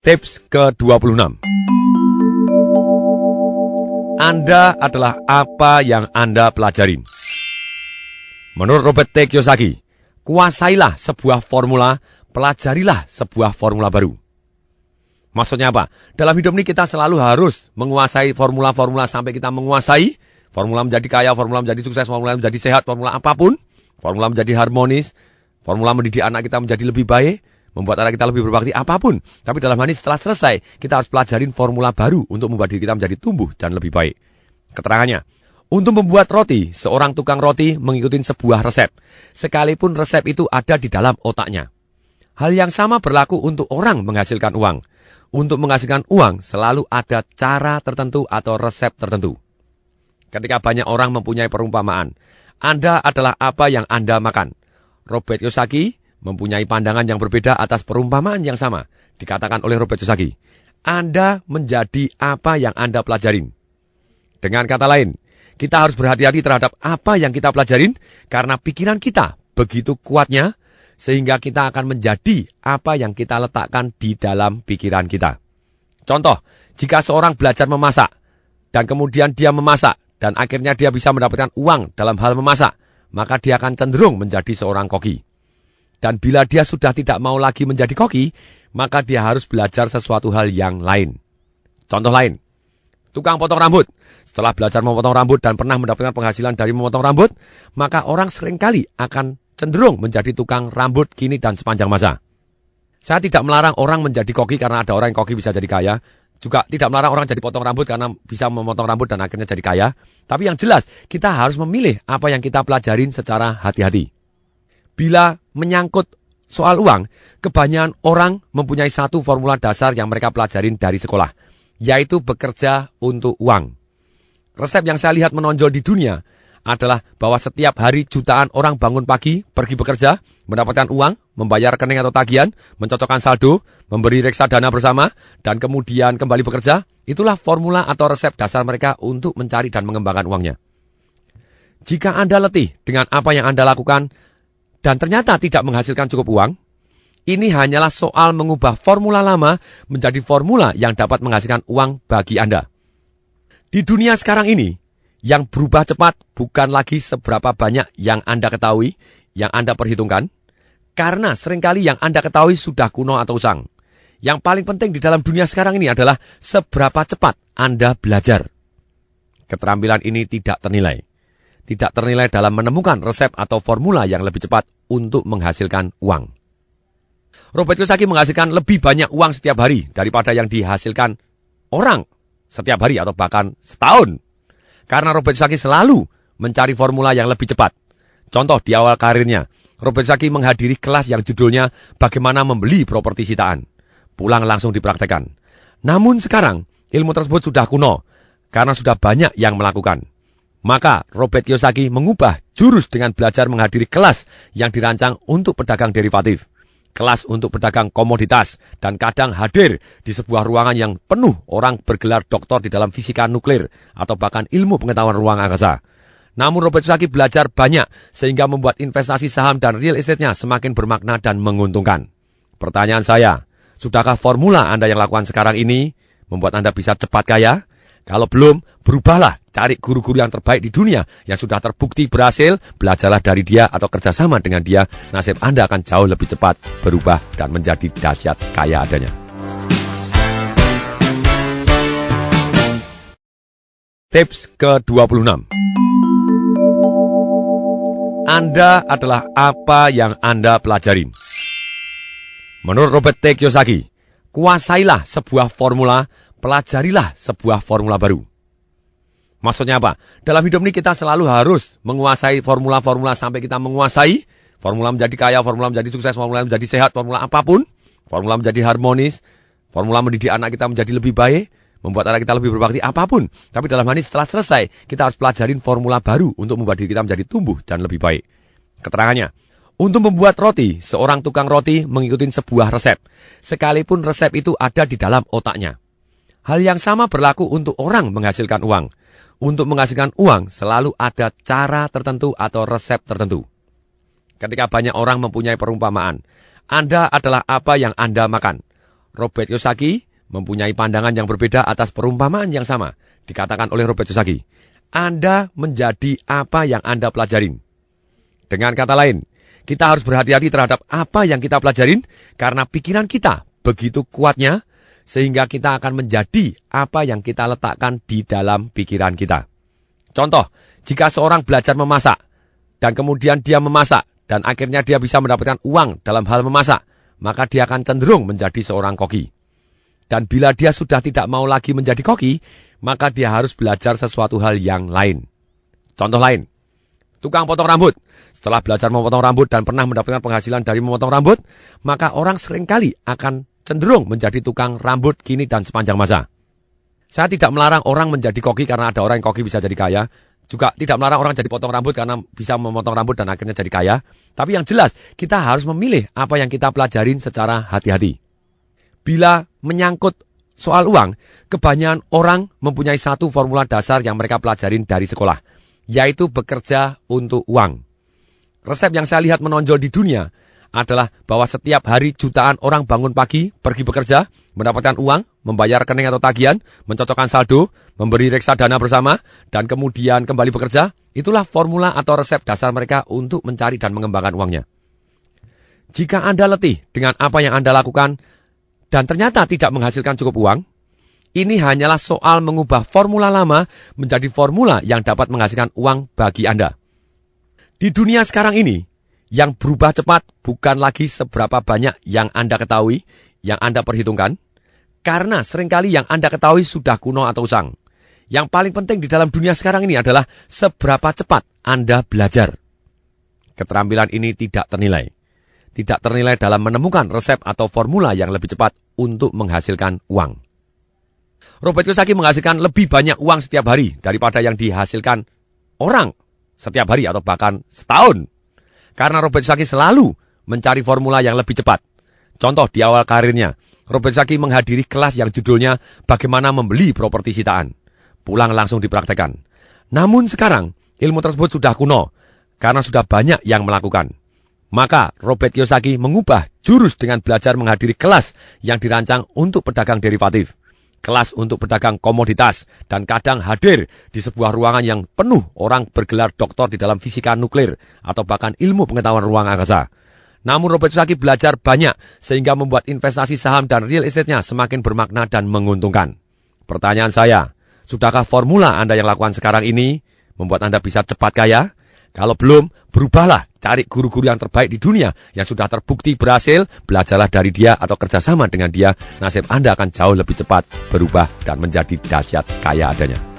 Tips ke-26. Anda adalah apa yang Anda pelajarin. Menurut Robert T. Kiyosaki, kuasailah sebuah formula, pelajarilah sebuah formula baru. Maksudnya apa? Dalam hidup ini kita selalu harus menguasai formula-formula sampai kita menguasai. Formula menjadi kaya, formula menjadi sukses, formula menjadi sehat, formula apapun. Formula menjadi harmonis, formula mendidik anak kita menjadi lebih baik, membuat anak kita lebih berbakti, apapun. Tapi dalam hal ini setelah selesai, kita harus pelajarin formula baru untuk membuat diri kita menjadi tumbuh dan lebih baik. Keterangannya, untuk membuat roti, seorang tukang roti mengikuti sebuah resep. Sekalipun resep itu ada di dalam otaknya. Hal yang sama berlaku untuk orang menghasilkan uang. Untuk menghasilkan uang selalu ada cara tertentu atau resep tertentu. Ketika banyak orang mempunyai perumpamaan, Anda adalah apa yang Anda makan. Robert Kiyosaki mempunyai pandangan yang berbeda atas perumpamaan yang sama. Dikatakan oleh Robert Kiyosaki, Anda menjadi apa yang Anda pelajarin. Dengan kata lain, kita harus berhati-hati terhadap apa yang kita pelajarin, karena pikiran kita begitu kuatnya, sehingga kita akan menjadi apa yang kita letakkan di dalam pikiran kita. Contoh, jika seorang belajar memasak, dan kemudian dia memasak, dan akhirnya dia bisa mendapatkan uang dalam hal memasak, maka dia akan cenderung menjadi seorang koki. Dan bila dia sudah tidak mau lagi menjadi koki, maka dia harus belajar sesuatu hal yang lain. Contoh lain, tukang potong rambut. Setelah belajar memotong rambut dan pernah mendapatkan penghasilan dari memotong rambut, maka orang seringkali akan cenderung menjadi tukang rambut kini dan sepanjang masa. Saya tidak melarang orang menjadi koki karena ada orang yang koki bisa jadi kaya. Juga tidak melarang orang jadi potong rambut karena bisa memotong rambut dan akhirnya jadi kaya. Tapi yang jelas, kita harus memilih apa yang kita pelajarin secara hati-hati. Bila menyangkut soal uang, kebanyakan orang mempunyai satu formula dasar yang mereka pelajarin dari sekolah, yaitu bekerja untuk uang. Resep yang saya lihat menonjol di dunia adalah bahwa setiap hari jutaan orang bangun pagi, pergi bekerja, mendapatkan uang, membayar rekening atau tagihan, mencocokkan saldo, memberi reksadana bersama, dan kemudian kembali bekerja. Itulah formula atau resep dasar mereka untuk mencari dan mengembangkan uangnya. Jika Anda letih dengan apa yang Anda lakukan, dan ternyata tidak menghasilkan cukup uang, ini hanyalah soal mengubah formula lama menjadi formula yang dapat menghasilkan uang bagi Anda. Di dunia sekarang ini, yang berubah cepat bukan lagi seberapa banyak yang Anda ketahui, yang Anda perhitungkan, karena seringkali yang Anda ketahui sudah kuno atau usang. Yang paling penting di dalam dunia sekarang ini adalah seberapa cepat Anda belajar. Keterampilan ini tidak ternilai. Tidak ternilai dalam menemukan resep atau formula yang lebih cepat untuk menghasilkan uang. Robert Kiyosaki menghasilkan lebih banyak uang setiap hari daripada yang dihasilkan orang setiap hari atau bahkan setahun. Karena Robert Kiyosaki selalu mencari formula yang lebih cepat. Contoh di awal karirnya, Robert Kiyosaki menghadiri kelas yang judulnya Bagaimana Membeli Properti Sitaan. Pulang langsung dipraktekkan. Namun sekarang, ilmu tersebut sudah kuno karena sudah banyak yang melakukan. Maka Robert Kiyosaki mengubah jurus dengan belajar menghadiri kelas yang dirancang untuk pedagang derivatif. Kelas untuk pedagang komoditas, dan kadang hadir di sebuah ruangan yang penuh orang bergelar doktor di dalam fisika nuklir atau bahkan ilmu pengetahuan ruang angkasa. Namun Robert Kiyosaki belajar banyak sehingga membuat investasi saham dan real estate-nya semakin bermakna dan menguntungkan. Pertanyaan saya, sudahkah formula Anda yang lakukan sekarang ini membuat Anda bisa cepat kaya? Kalau belum, berubahlah, cari guru-guru yang terbaik di dunia yang sudah terbukti berhasil, belajarlah dari dia atau kerjasama dengan dia, nasib Anda akan jauh lebih cepat berubah dan menjadi dahsyat kaya adanya. Tips ke-26. Anda adalah apa yang Anda pelajarin. Menurut Robert T. Kiyosaki, kuasailah sebuah formula, pelajarilah sebuah formula baru. Maksudnya apa? Dalam hidup ini kita selalu harus menguasai formula-formula sampai kita menguasai. Formula menjadi kaya, formula menjadi sukses, formula menjadi sehat, formula apapun. Formula menjadi harmonis, formula mendidik anak kita menjadi lebih baik, membuat anak kita lebih berbakti, apapun. Tapi dalam hal ini setelah selesai, kita harus pelajarin formula baru untuk membuat diri kita menjadi tumbuh dan lebih baik. Keterangannya, untuk membuat roti, seorang tukang roti mengikuti sebuah resep. Sekalipun resep itu ada di dalam otaknya. Hal yang sama berlaku untuk orang menghasilkan uang. Untuk menghasilkan uang selalu ada cara tertentu atau resep tertentu. Ketika banyak orang mempunyai perumpamaan, Anda adalah apa yang Anda makan. Robert Kiyosaki mempunyai pandangan yang berbeda atas perumpamaan yang sama. Dikatakan oleh Robert Kiyosaki, Anda menjadi apa yang Anda pelajarin. Dengan kata lain, kita harus berhati-hati terhadap apa yang kita pelajarin karena pikiran kita begitu kuatnya sehingga kita akan menjadi apa yang kita letakkan di dalam pikiran kita. Contoh, jika seorang belajar memasak dan kemudian dia memasak dan akhirnya dia bisa mendapatkan uang dalam hal memasak, maka dia akan cenderung menjadi seorang koki. Dan bila dia sudah tidak mau lagi menjadi koki, maka dia harus belajar sesuatu hal yang lain. Contoh lain, tukang potong rambut. Setelah belajar memotong rambut dan pernah mendapatkan penghasilan dari memotong rambut, maka orang seringkali akan cenderung menjadi tukang rambut kini dan sepanjang masa. Saya tidak melarang orang menjadi koki karena ada orang yang koki bisa jadi kaya. Juga tidak melarang orang jadi potong rambut karena bisa memotong rambut dan akhirnya jadi kaya. Tapi yang jelas, kita harus memilih apa yang kita pelajarin secara hati-hati. Bila menyangkut soal uang, kebanyakan orang mempunyai satu formula dasar yang mereka pelajarin dari sekolah, yaitu bekerja untuk uang. Resep yang saya lihat menonjol di dunia adalah bahwa setiap hari jutaan orang bangun pagi, pergi bekerja, mendapatkan uang, membayar rekening atau tagihan, mencocokkan saldo, memberi reksadana bersama, dan kemudian kembali bekerja. Itulah formula atau resep dasar mereka untuk mencari dan mengembangkan uangnya. Jika Anda letih dengan apa yang Anda lakukan dan ternyata tidak menghasilkan cukup uang, ini hanyalah soal mengubah formula lama menjadi formula yang dapat menghasilkan uang bagi Anda. Di dunia sekarang ini, yang berubah cepat bukan lagi seberapa banyak yang Anda ketahui, yang Anda perhitungkan, karena seringkali yang Anda ketahui sudah kuno atau usang. Yang paling penting di dalam dunia sekarang ini adalah seberapa cepat Anda belajar. Keterampilan ini tidak ternilai. Tidak ternilai dalam menemukan resep atau formula yang lebih cepat untuk menghasilkan uang. Robert Kiyosaki menghasilkan lebih banyak uang setiap hari daripada yang dihasilkan orang setiap hari atau bahkan setahun. Karena Robert Kiyosaki selalu mencari formula yang lebih cepat. Contoh di awal karirnya, Robert Kiyosaki menghadiri kelas yang judulnya Bagaimana Membeli Properti Sitaan. Pulang langsung dipraktekkan. Namun sekarang, ilmu tersebut sudah kuno karena sudah banyak yang melakukan. Maka Robert Kiyosaki mengubah jurus dengan belajar menghadiri kelas yang dirancang untuk pedagang derivatif. Kelas untuk pedagang komoditas, dan kadang hadir di sebuah ruangan yang penuh orang bergelar doktor di dalam fisika nuklir atau bahkan ilmu pengetahuan ruang angkasa. Namun Robert Kiyosaki belajar banyak sehingga membuat investasi saham dan real estate-nya semakin bermakna dan menguntungkan. Pertanyaan saya, sudahkah formula Anda yang lakukan sekarang ini membuat Anda bisa cepat kaya? Kalau belum, berubahlah, cari guru-guru yang terbaik di dunia yang sudah terbukti berhasil, belajarlah dari dia atau kerjasama dengan dia, nasib Anda akan jauh lebih cepat berubah dan menjadi dahsyat kaya adanya.